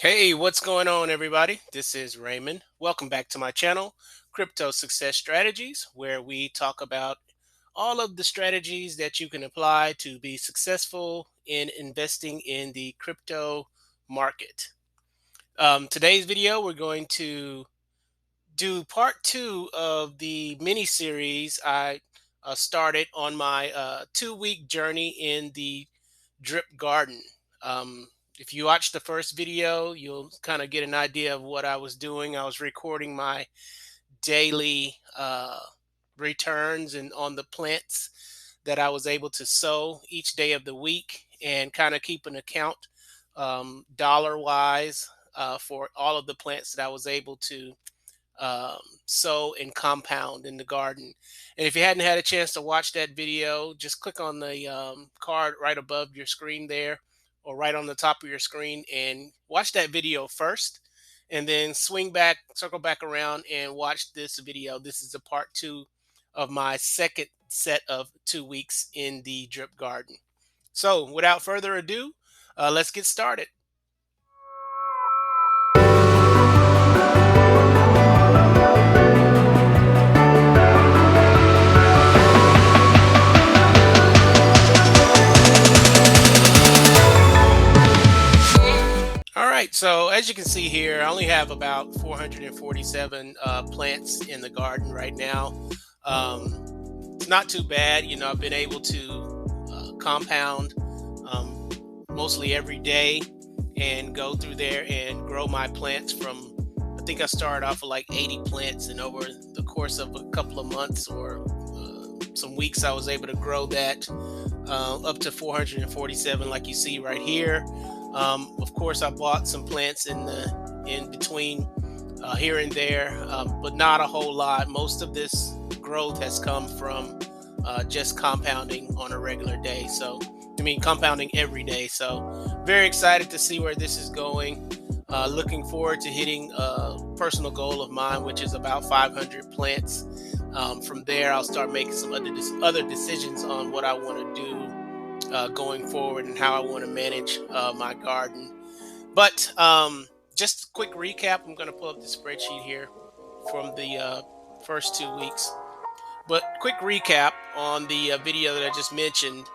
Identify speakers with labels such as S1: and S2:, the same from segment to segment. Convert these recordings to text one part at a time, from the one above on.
S1: Hey, what's going on, everybody? This is Raymond. Welcome back to my channel, Crypto Success Strategies, where we talk about all of the strategies that you can apply to be successful in investing in the crypto market. Today's video, we're going to do part two of the mini series I started on my 2 week journey in the drip garden. Um, if you watch the first video, you'll kind of get an idea of what I was doing. I was recording my daily returns and on the plants that I was able to sow each day of the week and kind of keep an account dollar wise for all of the plants that I was able to sow and compound in the garden. And if you hadn't had a chance to watch that video, just click on the card right above your screen there or right on the top of your screen and watch that video first. And then swing back, circle back around and watch this video. This is a part two of my second set of 2 weeks in the drip garden. So without further ado, let's get started. All right, so as you can see here, I only have about 447 plants in the garden right now. It's not too bad. I've been able to compound um, mostly every day and go through there and grow my plants from, I think I started off with like 80 plants, and over the course of a couple of months or some weeks, I was able to grow that up to 447, like you see right here. Of course, I bought some plants in between here and there, but not a whole lot. Most of this growth has come from just compounding on a regular day. So, I mean, compounding every day. So, very excited to see where this is going. Looking forward to hitting a personal goal of mine, which is about 500 plants. From there, I'll start making some other decisions on what I want to do going forward and how I want to manage my garden. But just a quick recap. I'm going to pull up the spreadsheet here from the first 2 weeks. But quick recap on the video that I just mentioned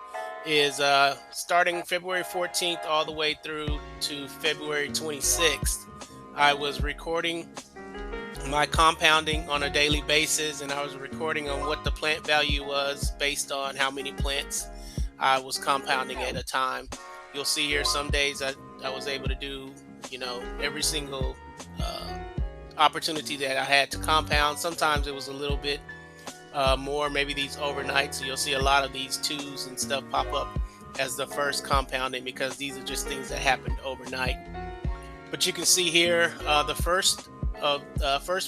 S1: is starting February 14th all the way through to February 26th. I was recording my compounding on a daily basis, and I was recording on what the plant value was based on how many plants I was compounding at a time. You'll see here some days I was able to do, every single opportunity that I had to compound. Sometimes it was a little bit more, maybe these overnight. So you'll see a lot of these twos and stuff pop up as the first compounding because these are just things that happened overnight. But you can see here the first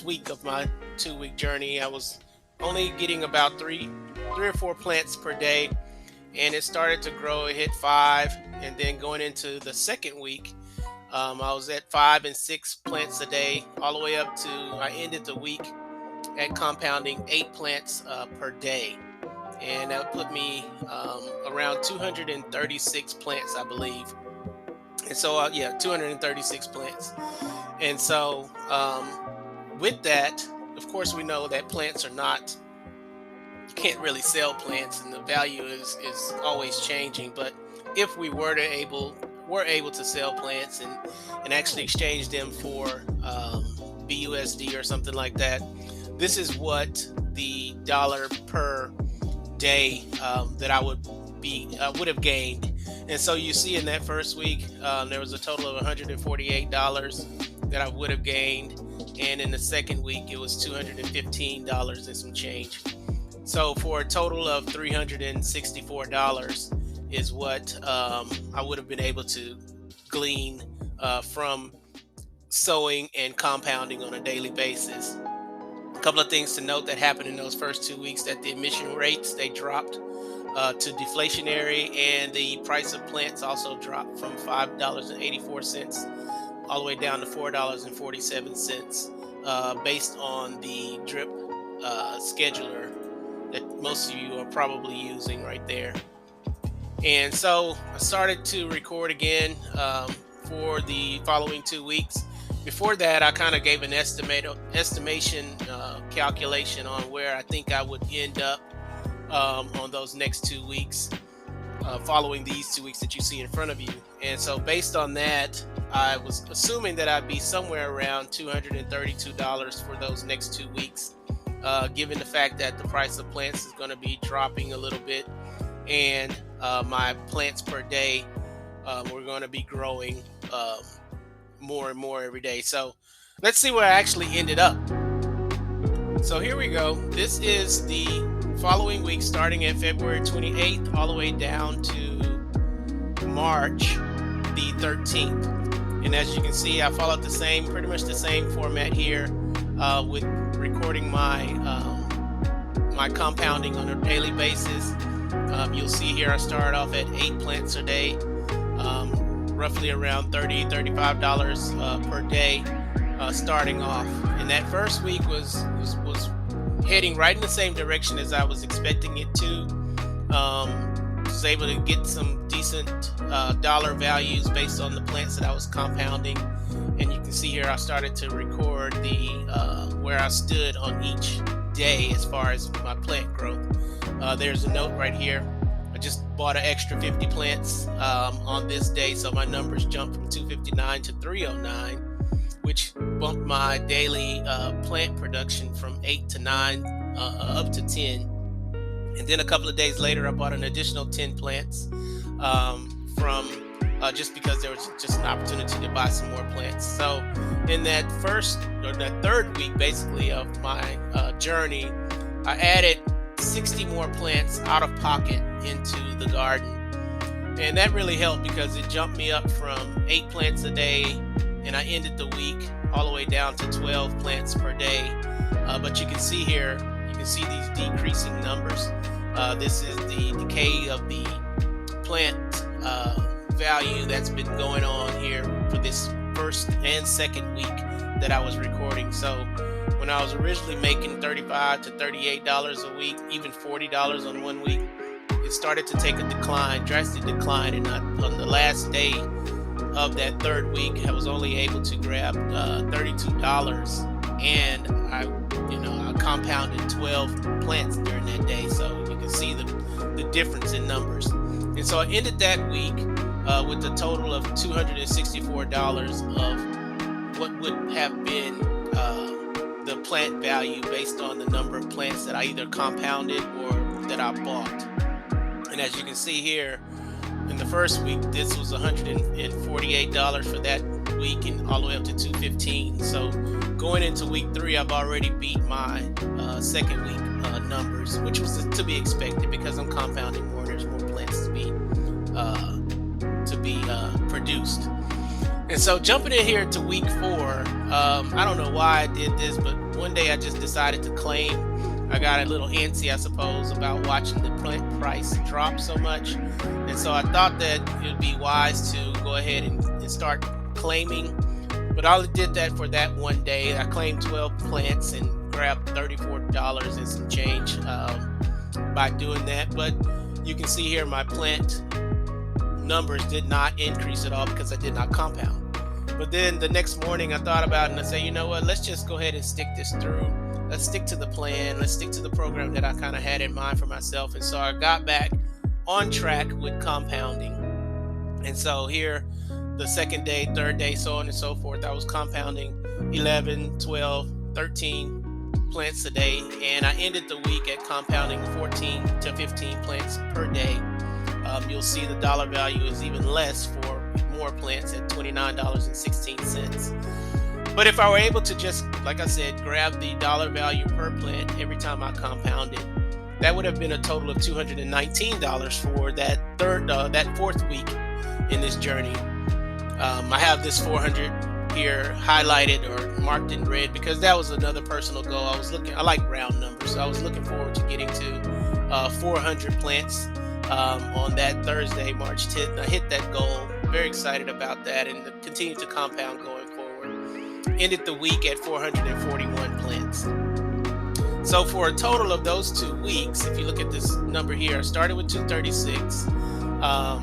S1: week of my 2 week journey, I was only getting about three or four plants per day, and it started to grow. It hit 5, and then going into the second week, I was at 5 and 6 plants a day, all the way up to I ended the week at compounding 8 plants per day, and that put me around 236 plants, I believe. And so, yeah, 236 plants. And so, with that, of course, we know that plants are not, you can't really sell plants, and the value is always changing. But if we were able to sell plants and actually exchange them for BUSD or something like that, this is what the dollar per day that I would have gained. And so you see in that first week, there was a total of $148 that I would have gained. And in the second week, it was $215 and some change. So for a total of $364 is what I would have been able to glean from sowing and compounding on a daily basis. A couple of things to note that happened in those first 2 weeks: that the emission rates, they dropped to deflationary, and the price of plants also dropped from $5.84 all the way down to $4.47, based on the drip scheduler that most of you are probably using right there. And so I started to record again for the following 2 weeks. Before that, I kind of gave an estimation calculation on where I think I would end up on those next 2 weeks, following these 2 weeks that you see in front of you. And so based on that, I was assuming that I'd be somewhere around $232 for those next 2 weeks, given the fact that the price of plants is going to be dropping a little bit, and my plants per day, we're going to be growing more and more every day. So let's see where I actually ended up. So here we go. This is the following week, starting at February 28th all the way down to March the 13th. And as you can see, I followed pretty much the same format here, with recording my compounding on a daily basis. You'll see here I started off at 8 plants a day, roughly around $35 per day, starting off. And that first week was heading right in the same direction as I was expecting it to. Was able to get some decent dollar values based on the plants that I was compounding. And you can see here I started to record the where I stood on each day as far as my plant growth. There's a note right here. I just bought an extra 50 plants on this day, so my numbers jumped from 259 to 309, which bumped my daily plant production from 8 to 9 up to 10. And then a couple of days later, I bought an additional 10 plants from just because there was just an opportunity to buy some more plants. So in that third week, basically, of my journey, I added 60 more plants out of pocket into the garden. And that really helped because it jumped me up from 8 plants a day, and I ended the week all the way down to 12 plants per day. But you can see here, you can see these decreasing numbers. This is the decay of the plant value that's been going on here for this first and second week that I was recording. So when I was originally making $35 to $38 a week, even $40 on one week, it started to take a drastic decline. And on the last day of that third week, I was only able to grab $32, and I compounded 12 plants during that day. So you can see the difference in numbers. And so I ended that week with a total of $264 of what would have been the plant value based on the number of plants that I either compounded or that I bought. And as you can see here, in the first week, this was $148 for that week, and all the way up to $215. So going into week 3, I've already beat my second week numbers, which was to be expected because I'm compounding more. There's more plants to be produced. And so jumping in here to week 4, I don't know why I did this, but one day I just decided to claim. I got a little antsy, I suppose, about watching the plant price drop so much. And so I thought that it would be wise to go ahead and start claiming. But I only did that for that one day. I claimed 12 plants and grabbed $34 and some change by doing that. But you can see here my plant numbers did not increase at all because I did not compound. But then the next morning I thought about it and I said, you know what, let's just go ahead and stick this through. Let's stick to the plan. Let's stick to the program that I kind of had in mind for myself. And so I got back on track with compounding. And so here, the second day, third day, so on and so forth, I was compounding 11, 12, 13 plants a day. And I ended the week at compounding 14 to 15 plants per day. You'll see the dollar value is even less for more plants at $29.16. But if I were able to just, like I said, grab the dollar value per plant every time I compounded, that would have been a total of $219 for that fourth week in this journey. I have this 400 here highlighted or marked in red because that was another personal goal. I like round numbers, so I was looking forward to getting to 400 plants on that Thursday, March 10th. I hit that goal. Very excited about that and continue to compound going forward. Ended the week at 441 plants. So for a total of those 2 weeks, if you look at this number here, I started with 236. I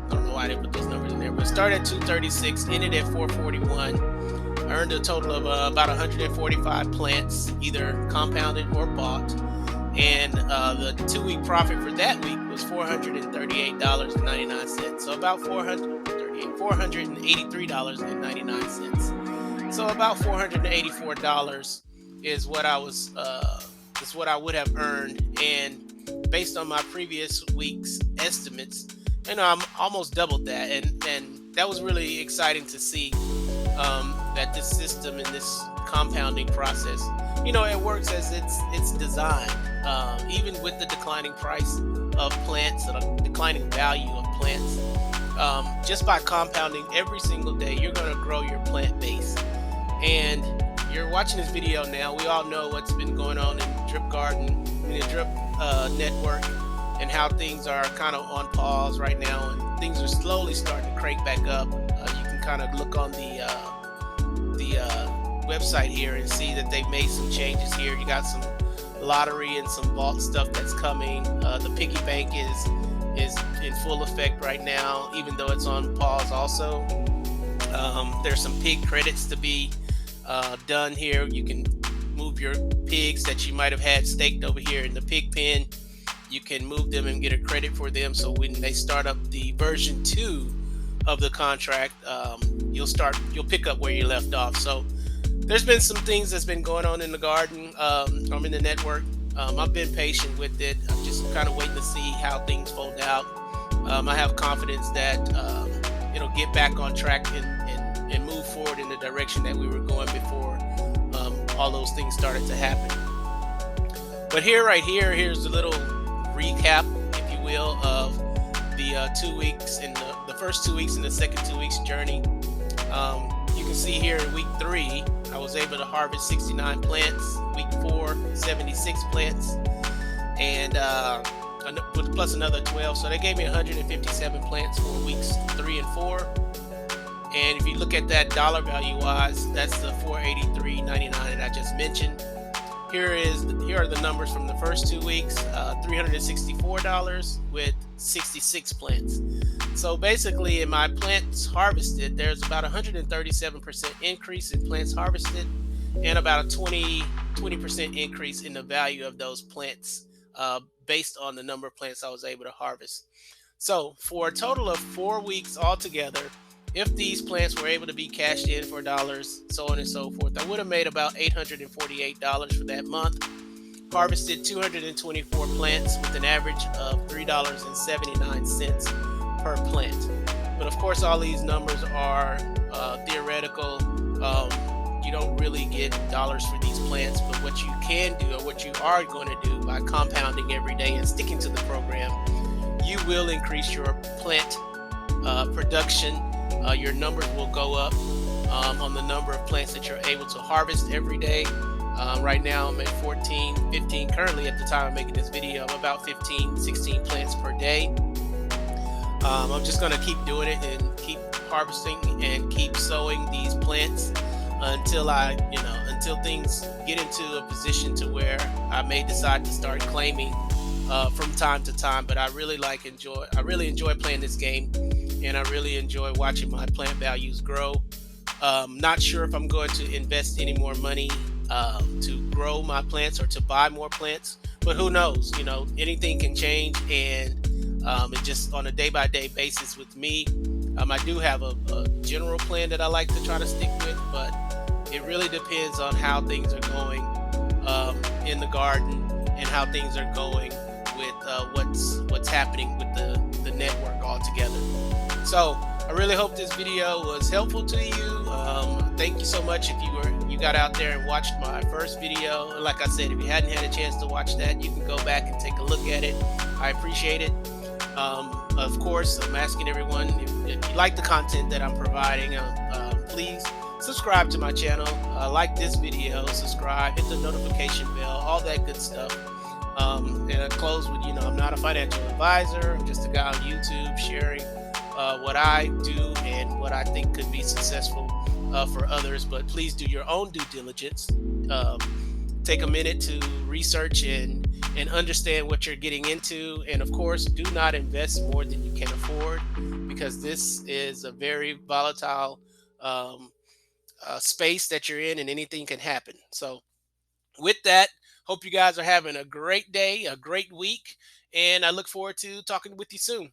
S1: don't know why I didn't put those numbers in there, but started at 236, ended at 441. Earned a total of about 145 plants, either compounded or bought. And the 2-week profit for that week was $438.99. So about $483.99. So about $484 is what I would have earned. And based on my previous week's estimates, I'm almost doubled that. And that was really exciting to see, that this system and this compounding process, it works as it's designed. Even with the declining price of plants, the declining value of plants, just by compounding every single day, you're going to grow your plant base. And you're watching this video now. We all know what's been going on in Drip Garden, in the Drip network, and how things are kind of on pause right now, and things are slowly starting to crank back up. You can kind of look on the website here and see that they've made some changes here. You got some lottery and some vault stuff that's coming. The piggy bank is in full effect right now, even though it's on pause also. There's some pig credits to be done here. You can move your pigs that you might have had staked over here in the pig pen. You can move them and get a credit for them. So when they start up the version 2 of the contract, you'll pick up where you left off. So there's been some things that's been going on in the garden. I'm in the network. I've been patient with it. I'm just kind of waiting to see how things fold out. I have confidence that it'll get back on track and move forward in the direction that we were going before all those things started to happen. But here's a little recap, if you will, of the 2 weeks and the first 2 weeks and the second 2 weeks journey. You can see here in week 3, I was able to harvest 69 plants. Week 4, 76 plants, and plus another 12. So they gave me 157 plants for weeks 3 and 4. And if you look at that dollar value wise, that's the $483.99 that I just mentioned. Here are the numbers from the first 2 weeks. $364 with 66 plants. So basically, in my plants harvested, there's about 137% increase in plants harvested, and about a 20% increase in the value of those plants based on the number of plants I was able to harvest. So for a total of 4 weeks altogether, if these plants were able to be cashed in for dollars, so on and so forth, I would have made about $848 for that month. Harvested 224 plants with an average of $3.79 per plant. But of course, all these numbers are theoretical. You don't really get dollars for these plants, but what you can do, or what you are going to do by compounding every day and sticking to the program, you will increase your plant production. Your numbers will go up on the number of plants that you're able to harvest every day. Right now I'm at 14, 15, currently at the time of making this video, I'm about 15, 16 plants per day. I'm just going to keep doing it and keep harvesting and keep sowing these plants until until things get into a position to where I may decide to start claiming from time to time. But I really enjoy playing this game, and I really enjoy watching my plant values grow. Not sure if I'm going to invest any more money to grow my plants or to buy more plants, but who knows? Anything can change, and it just on a day-by-day basis with me. I do have a general plan that I like to try to stick with, but it really depends on how things are going in the garden and how things are going with what's happening with the network altogether. So I really hope this video was helpful to you. Thank you so much if you got out there and watched my first video. And like I said, if you hadn't had a chance to watch that, you can go back and take a look at it. I appreciate it. Of course, I'm asking everyone, if you like the content that I'm providing, please subscribe to my channel, like this video, subscribe, hit the notification bell, all that good stuff. And I close with, I'm not a financial advisor. I'm just a guy on YouTube sharing what I do and what I think could be successful for others. But please do your own due diligence. Take a minute to research and understand what you're getting into. And of course, do not invest more than you can afford, because this is a very volatile um, space that you're in, and anything can happen. So, with that, hope you guys are having a great day, a great week, and I look forward to talking with you soon.